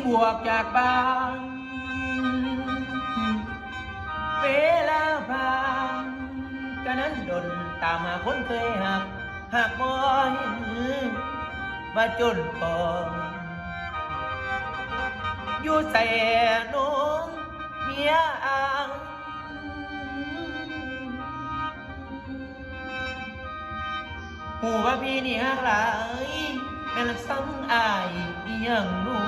บวกจากบ้านเวลาผ่านกันนั้นดนตามหาคนเคยหากบ่เห็นว่าจนพออยู่ใส่น้องเมียอ่างหูว่าพี่นี่หักหลายแม่ละซ้ำอายอีหยังนู้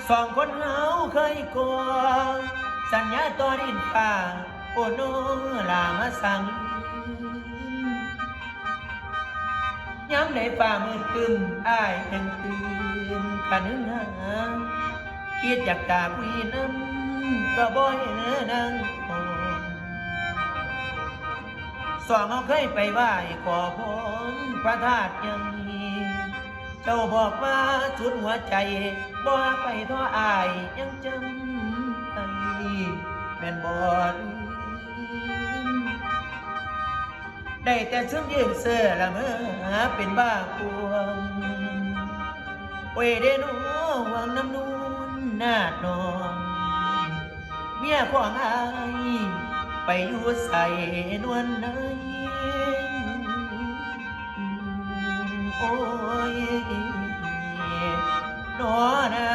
สองคนเฮาเคยกอดสัญญาต่อดินฟ้าโอ้โนลามาสั่งย้ำในฝ่ามืดตึมอ้ายถึงตื่นขันหาคิดอยากจากคุยน้ำก็บ่อยเนื้อนังสองเขาเคยไปไหว้ขอพรพระธาตุยังมีเจ้าบอกว่าสุดหัวใจบ่ไปท้ออายยังจำได้แม่นบ่ได้แต่ซึ้งยืนเสื้อละเมื่อเป็นบ้าปวงเวเดโนวังน้ำนูนนาดนองเมียของอายไปอยู่ใส่นวลไหนโอ้ยนอนา